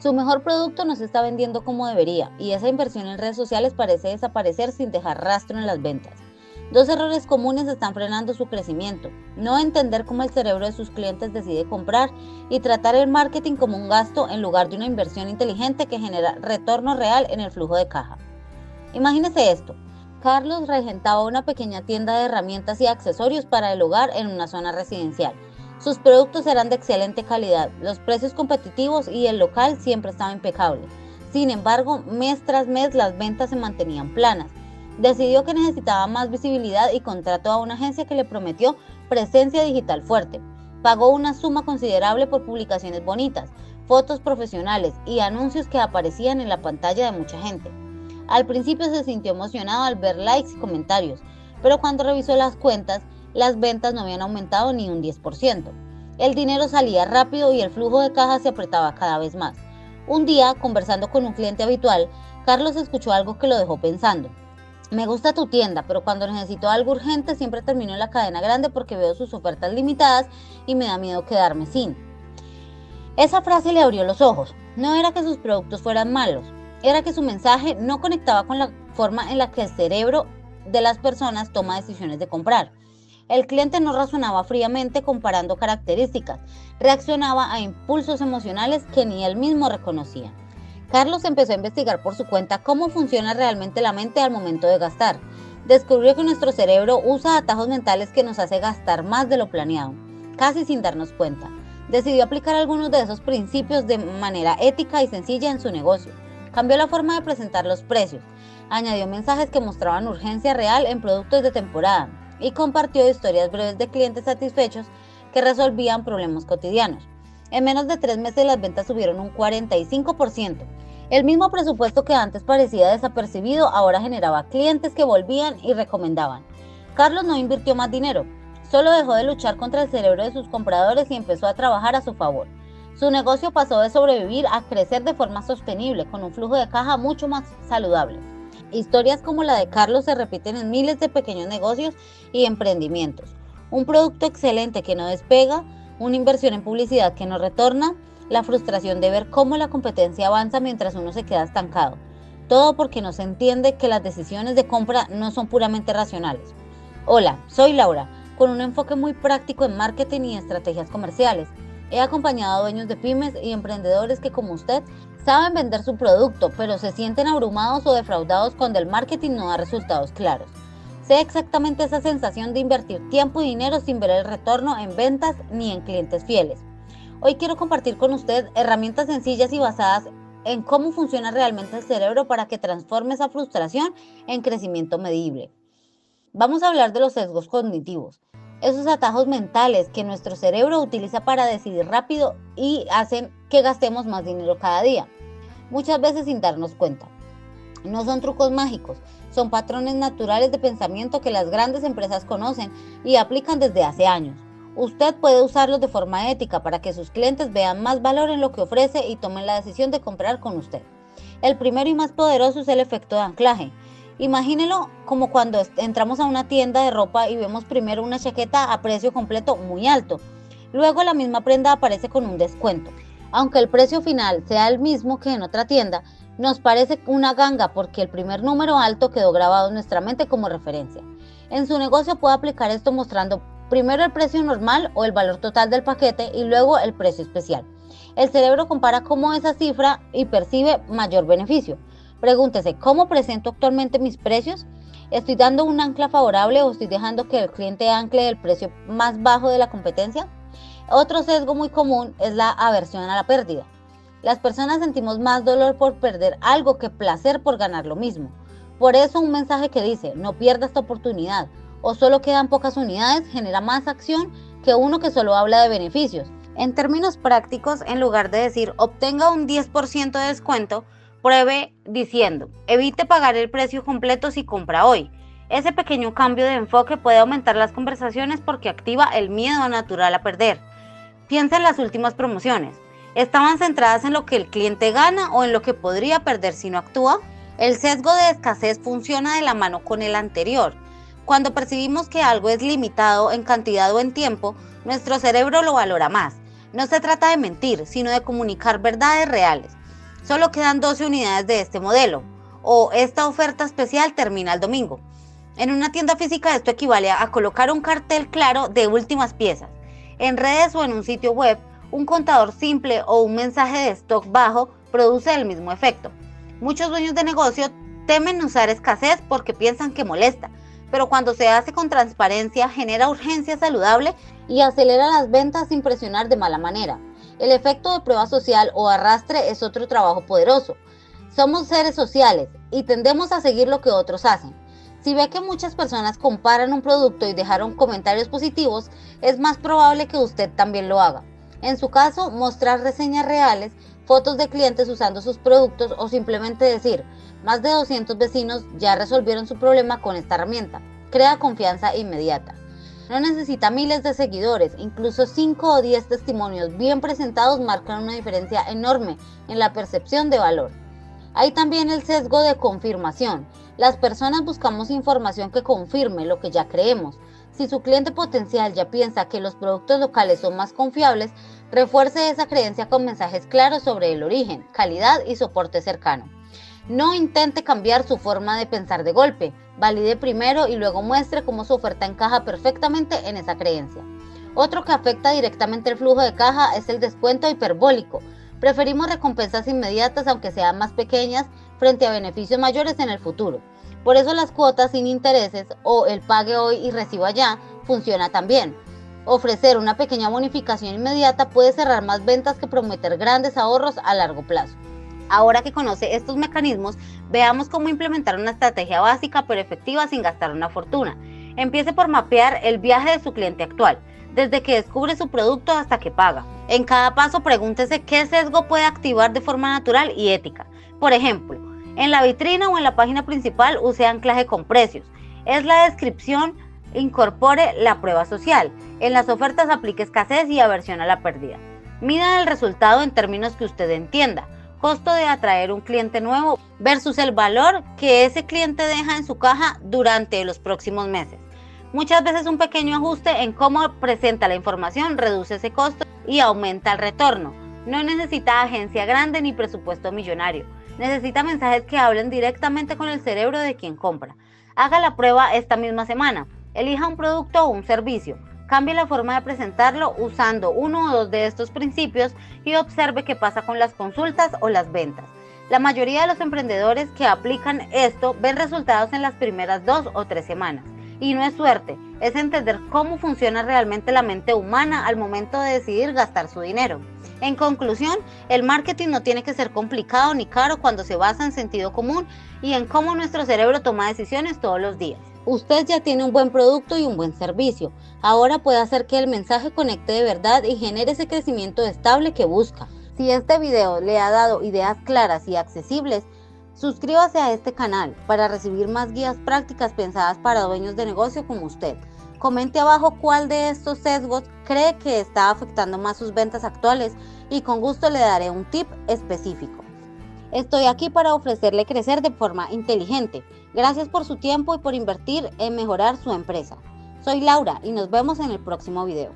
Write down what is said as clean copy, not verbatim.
Su mejor producto no se está vendiendo como debería y esa inversión en redes sociales parece desaparecer sin dejar rastro en las ventas. Dos errores comunes están frenando su crecimiento: no entender cómo el cerebro de sus clientes decide comprar y tratar el marketing como un gasto en lugar de una inversión inteligente que genera retorno real en el flujo de caja. Imagínese esto: Carlos regentaba una pequeña tienda de herramientas y accesorios para el hogar en una zona residencial. Sus productos eran de excelente calidad, los precios competitivos y el local siempre estaba impecable. Sin embargo, mes tras mes las ventas se mantenían planas. Decidió que necesitaba más visibilidad y contrató a una agencia que le prometió presencia digital fuerte. Pagó una suma considerable por publicaciones bonitas, fotos profesionales y anuncios que aparecían en la pantalla de mucha gente. Al principio se sintió emocionado al ver likes y comentarios, pero cuando revisó las cuentas, las ventas no habían aumentado ni un 10%. El dinero salía rápido y el flujo de caja se apretaba cada vez más. Un día, conversando con un cliente habitual, Carlos escuchó algo que lo dejó pensando. Me gusta tu tienda, pero cuando necesito algo urgente siempre termino en la cadena grande porque veo sus ofertas limitadas y me da miedo quedarme sin. Esa frase le abrió los ojos. No era que sus productos fueran malos, era que su mensaje no conectaba con la forma en la que el cerebro de las personas toma decisiones de comprar. El cliente no razonaba fríamente comparando características, reaccionaba a impulsos emocionales que ni él mismo reconocía. Carlos empezó a investigar por su cuenta cómo funciona realmente la mente al momento de gastar. Descubrió que nuestro cerebro usa atajos mentales que nos hace gastar más de lo planeado, casi sin darnos cuenta. Decidió aplicar algunos de esos principios de manera ética y sencilla en su negocio. Cambió la forma de presentar los precios, añadió mensajes que mostraban urgencia real en productos de temporada y compartió historias breves de clientes satisfechos que resolvían problemas cotidianos. En menos de 3 meses las ventas subieron un 45%. El mismo presupuesto que antes parecía desapercibido ahora generaba clientes que volvían y recomendaban. Carlos no invirtió más dinero, solo dejó de luchar contra el cerebro de sus compradores y empezó a trabajar a su favor. Su negocio pasó de sobrevivir a crecer de forma sostenible, con un flujo de caja mucho más saludable. Historias como la de Carlos se repiten en miles de pequeños negocios y emprendimientos. Un producto excelente que no despega, una inversión en publicidad que no retorna, la frustración de ver cómo la competencia avanza mientras uno se queda estancado. Todo porque no se entiende que las decisiones de compra no son puramente racionales. Hola, soy Laura, con un enfoque muy práctico en marketing y estrategias comerciales. He acompañado a dueños de pymes y emprendedores que, como usted, saben vender su producto, pero se sienten abrumados o defraudados cuando el marketing no da resultados claros. Sé exactamente esa sensación de invertir tiempo y dinero sin ver el retorno en ventas ni en clientes fieles. Hoy quiero compartir con usted herramientas sencillas y basadas en cómo funciona realmente el cerebro para que transforme esa frustración en crecimiento medible. Vamos a hablar de los sesgos cognitivos, esos atajos mentales que nuestro cerebro utiliza para decidir rápido y hacen que gastemos más dinero cada día, muchas veces sin darnos cuenta. No son trucos mágicos, son patrones naturales de pensamiento que las grandes empresas conocen y aplican desde hace años. Usted puede usarlos de forma ética para que sus clientes vean más valor en lo que ofrece y tomen la decisión de comprar con usted. El primero y más poderoso es el efecto de anclaje. Imagínelo como cuando entramos a una tienda de ropa y vemos primero una chaqueta a precio completo muy alto. Luego la misma prenda aparece con un descuento. Aunque el precio final sea el mismo que en otra tienda, nos parece una ganga porque el primer número alto quedó grabado en nuestra mente como referencia. En su negocio puede aplicar esto mostrando primero el precio normal o el valor total del paquete y luego el precio especial. El cerebro compara cómo esa cifra y percibe mayor beneficio. Pregúntese, ¿cómo presento actualmente mis precios? ¿Estoy dando un ancla favorable o estoy dejando que el cliente ancle el precio más bajo de la competencia? Otro sesgo muy común es la aversión a la pérdida. Las personas sentimos más dolor por perder algo que placer por ganar lo mismo. Por eso un mensaje que dice, no pierdas esta oportunidad, o solo quedan pocas unidades, genera más acción que uno que solo habla de beneficios. En términos prácticos, en lugar de decir obtenga un 10% de descuento, pruebe diciendo evite pagar el precio completo si compra hoy. Ese pequeño cambio de enfoque puede aumentar las conversaciones porque activa el miedo natural a perder. Piensa en las últimas promociones. ¿Estaban centradas en lo que el cliente gana o en lo que podría perder si no actúa? El sesgo de escasez funciona de la mano con el anterior. Cuando percibimos que algo es limitado en cantidad o en tiempo, nuestro cerebro lo valora más. No se trata de mentir, sino de comunicar verdades reales. Solo quedan 12 unidades de este modelo, o esta oferta especial termina el domingo. En una tienda física esto equivale a colocar un cartel claro de últimas piezas. En redes o en un sitio web, un contador simple o un mensaje de stock bajo produce el mismo efecto. Muchos dueños de negocio temen usar escasez porque piensan que molesta, pero cuando se hace con transparencia genera urgencia saludable y acelera las ventas sin presionar de mala manera. El efecto de prueba social o arrastre es otro trabajo poderoso. Somos seres sociales y tendemos a seguir lo que otros hacen. Si ve que muchas personas comparan un producto y dejaron comentarios positivos, es más probable que usted también lo haga. En su caso, mostrar reseñas reales, fotos de clientes usando sus productos o simplemente decir, más de 200 vecinos ya resolvieron su problema con esta herramienta. Crea confianza inmediata. No necesita miles de seguidores, incluso 5 o 10 testimonios bien presentados marcan una diferencia enorme en la percepción de valor. Hay también el sesgo de confirmación. Las personas buscamos información que confirme lo que ya creemos. Si su cliente potencial ya piensa que los productos locales son más confiables, refuerce esa creencia con mensajes claros sobre el origen, calidad y soporte cercano. No intente cambiar su forma de pensar de golpe, valide primero y luego muestre cómo su oferta encaja perfectamente en esa creencia. Otro que afecta directamente el flujo de caja es el descuento hiperbólico. Preferimos recompensas inmediatas aunque sean más pequeñas frente a beneficios mayores en el futuro. Por eso las cuotas sin intereses o el pague hoy y reciba ya funciona también. Ofrecer una pequeña bonificación inmediata puede cerrar más ventas que prometer grandes ahorros a largo plazo. Ahora que conoce estos mecanismos, veamos cómo implementar una estrategia básica pero efectiva sin gastar una fortuna. Empiece por mapear el viaje de su cliente actual, desde que descubre su producto hasta que paga. En cada paso pregúntese qué sesgo puede activar de forma natural y ética. Por ejemplo, en la vitrina o en la página principal use anclaje con precios. Es la descripción, incorpore la prueba social. En las ofertas aplique escasez y aversión a la pérdida. Mida el resultado en términos que usted entienda. Costo de atraer un cliente nuevo versus el valor que ese cliente deja en su caja durante los próximos meses. Muchas veces un pequeño ajuste en cómo presenta la información reduce ese costo y aumenta el retorno. No necesita agencia grande ni presupuesto millonario. Necesita mensajes que hablen directamente con el cerebro de quien compra. Haga la prueba esta misma semana. Elija un producto o un servicio. Cambie la forma de presentarlo usando uno o dos de estos principios y observe qué pasa con las consultas o las ventas. La mayoría de los emprendedores que aplican esto ven resultados en las primeras 2 o 3 semanas. Y no es suerte, es entender cómo funciona realmente la mente humana al momento de decidir gastar su dinero. En conclusión, el marketing no tiene que ser complicado ni caro cuando se basa en sentido común y en cómo nuestro cerebro toma decisiones todos los días. Usted ya tiene un buen producto y un buen servicio. Ahora puede hacer que el mensaje conecte de verdad y genere ese crecimiento estable que busca. Si este video le ha dado ideas claras y accesibles, suscríbase a este canal para recibir más guías prácticas pensadas para dueños de negocio como usted. Comente abajo cuál de estos sesgos cree que está afectando más sus ventas actuales y con gusto le daré un tip específico. Estoy aquí para ofrecerle crecer de forma inteligente. Gracias por su tiempo y por invertir en mejorar su empresa. Soy Laura y nos vemos en el próximo video.